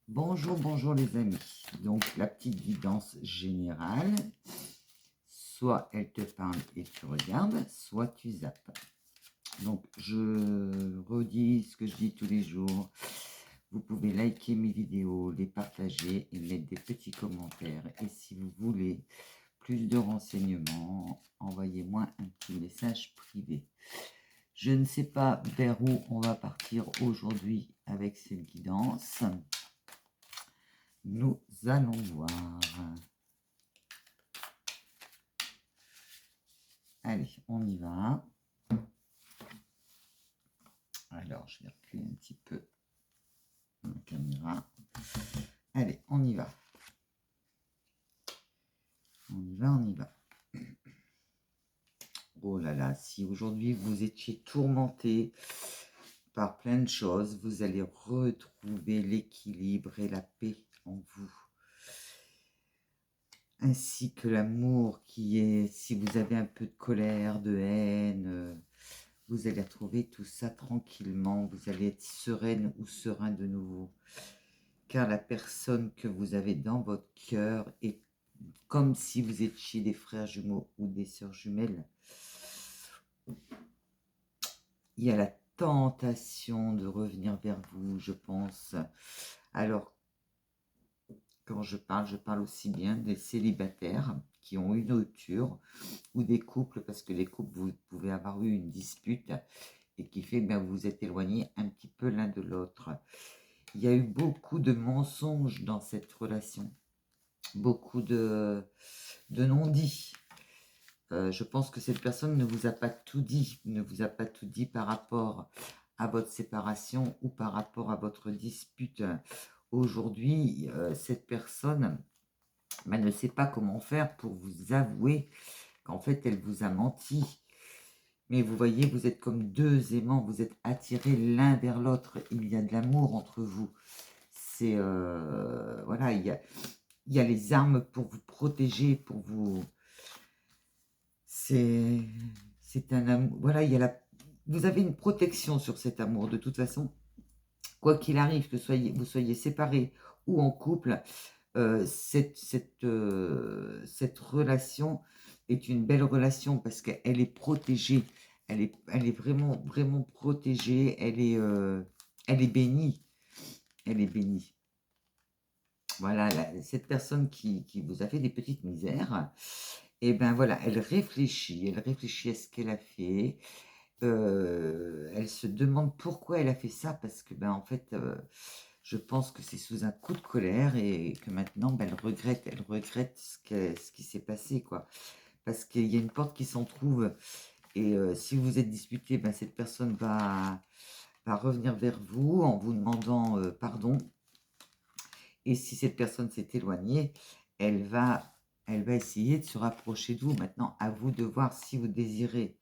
Bonjour, bonjour les amis. Donc la petite guidance générale, soit elle te parle et tu regardes, soit tu zappes. Donc je redis ce que je dis tous les jours. Vous pouvez liker mes vidéos, les partager et mettre des petits commentaires. Et si vous voulez plus de renseignements, envoyez-moi un petit message privé. Je ne sais pas vers où on va partir aujourd'hui avec cette guidance. Nous allons voir. Allez, on y va. Alors, je vais reculer un petit peu la caméra. Allez, on y va. On y va, on y va. Oh là là, si aujourd'hui vous étiez tourmenté par plein de choses, vous allez retrouver l'équilibre et la paix en vous. Ainsi que l'amour qui est, si vous avez un peu de colère, de haine, vous allez retrouver tout ça tranquillement. Vous allez être sereine ou serein de nouveau. Car la personne que vous avez dans votre cœur est comme si vous étiez des frères jumeaux ou des sœurs jumelles. Il y a la tentation de revenir vers vous, je pense. Alors, quand je parle aussi bien des célibataires qui ont une rupture ou des couples, parce que les couples, vous pouvez avoir eu une dispute et qui fait que vous vous êtes éloignés un petit peu l'un de l'autre. Il y a eu beaucoup de mensonges dans cette relation, beaucoup de non-dits. Je pense que cette personne ne vous a pas tout dit, par rapport à votre séparation ou par rapport à votre dispute. Aujourd'hui, cette personne ne sait pas comment faire pour vous avouer qu'en fait, elle vous a menti. Mais vous voyez, vous êtes comme deux aimants, vous êtes attirés l'un vers l'autre. Il y a de l'amour entre vous. C'est voilà, il y a les armes pour vous protéger, pour vous. C'est un amour. Voilà, vous avez une protection sur cet amour de toute façon. Quoi qu'il arrive, que vous soyez séparés ou en couple, cette relation est une belle relation parce qu'elle est protégée. Elle est vraiment, vraiment protégée. Elle est bénie. Elle est bénie. Voilà, cette personne qui vous a fait des petites misères, et ben voilà, elle réfléchit à ce qu'elle a fait. Elle se demande pourquoi elle a fait ça, parce que en fait, je pense que c'est sous un coup de colère et que maintenant, elle regrette ce qui s'est passé, quoi. Parce qu'il y a une porte qui s'entrouvre et si vous êtes disputé, cette personne va revenir vers vous en vous demandant pardon. Et si cette personne s'est éloignée, elle va essayer de se rapprocher de vous. Maintenant, à vous de voir si vous désirez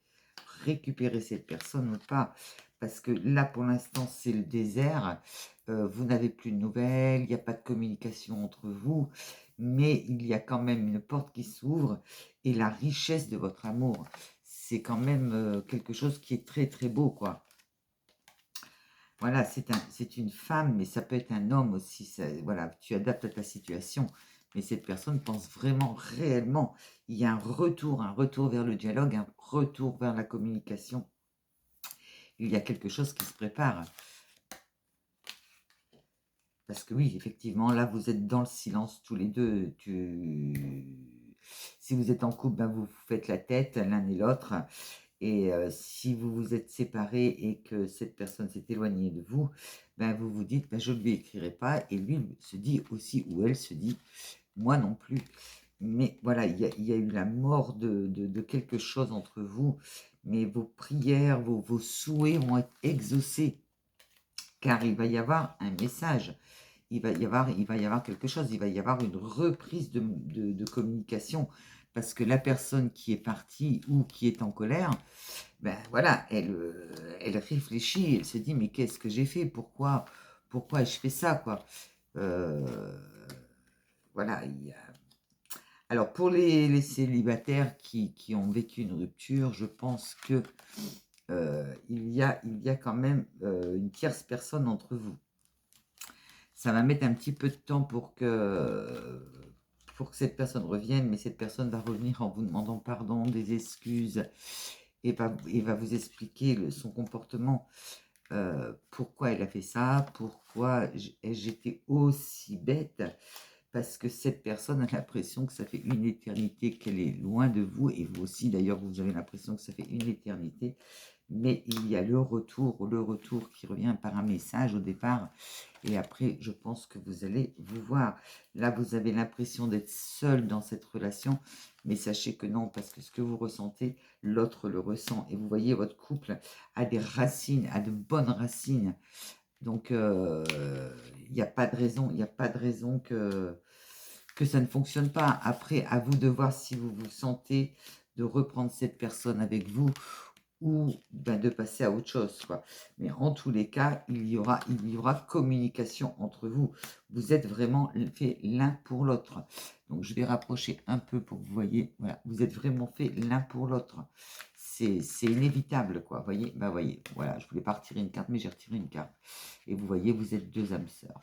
récupérer cette personne ou pas. Parce que là, pour l'instant, c'est le désert. Vous n'avez plus de nouvelles, il n'y a pas de communication entre vous. Mais il y a quand même une porte qui s'ouvre et la richesse de votre amour. C'est quand même quelque chose qui est très, très beau, quoi. Voilà, c'est une femme, mais ça peut être un homme aussi. Voilà, tu adaptes à ta situation. Mais cette personne pense vraiment, réellement, il y a un retour vers le dialogue, un retour vers la communication. Il y a quelque chose qui se prépare. Parce que oui, effectivement, là, vous êtes dans le silence tous les deux. Si vous êtes en couple, vous faites la tête l'un et l'autre. Et si vous vous êtes séparés et que cette personne s'est éloignée de vous, vous vous dites, je ne lui écrirai pas. Et lui se dit aussi, ou elle se dit, moi non plus. Mais voilà, il y a eu la mort de quelque chose entre vous. Mais vos prières, vos souhaits vont être exaucés. Car il va y avoir un message. Il va y avoir quelque chose. Il va y avoir une reprise de communication. Parce que la personne qui est partie ou qui est en colère, voilà, elle réfléchit, elle se dit, mais qu'est-ce que j'ai fait? Pourquoi ai-je fait ça, quoi? Voilà. Alors, pour les célibataires qui ont vécu une rupture, je pense que il y a quand même une tierce personne entre vous. Ça va mettre un petit peu de temps pour que cette personne revienne, mais cette personne va revenir en vous demandant pardon, des excuses, et va vous expliquer son comportement, pourquoi elle a fait ça, pourquoi j'étais aussi bête, parce que cette personne a l'impression que ça fait une éternité qu'elle est loin de vous, et vous aussi d'ailleurs, vous avez l'impression que ça fait une éternité, mais il y a le retour qui revient par un message au départ, et après, je pense que vous allez vous voir. Là, vous avez l'impression d'être seul dans cette relation, mais sachez que non, parce que ce que vous ressentez, l'autre le ressent. Et vous voyez, votre couple a des racines, a de bonnes racines. Donc, il n'y a pas de raison, il n'y a pas de raison que ça ne fonctionne pas. Après, à vous de voir si vous vous sentez de reprendre cette personne avec vous, ou ben, de passer à autre chose, quoi. Mais en tous les cas, il y aura communication entre vous. Vous êtes vraiment fait l'un pour l'autre. Donc, je vais rapprocher un peu pour que vous voyez. Voilà, vous êtes vraiment fait l'un pour l'autre. C'est inévitable, quoi. Voyez, bah voyez, voilà, je voulais pas retirer une carte, mais j'ai retiré une carte. Et vous voyez, vous êtes deux âmes sœurs.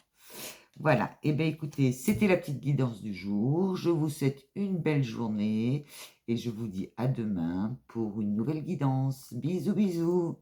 Voilà, et bien écoutez, c'était la petite guidance du jour. Je vous souhaite une belle journée et je vous dis à demain pour une nouvelle guidance. Bisous, bisous.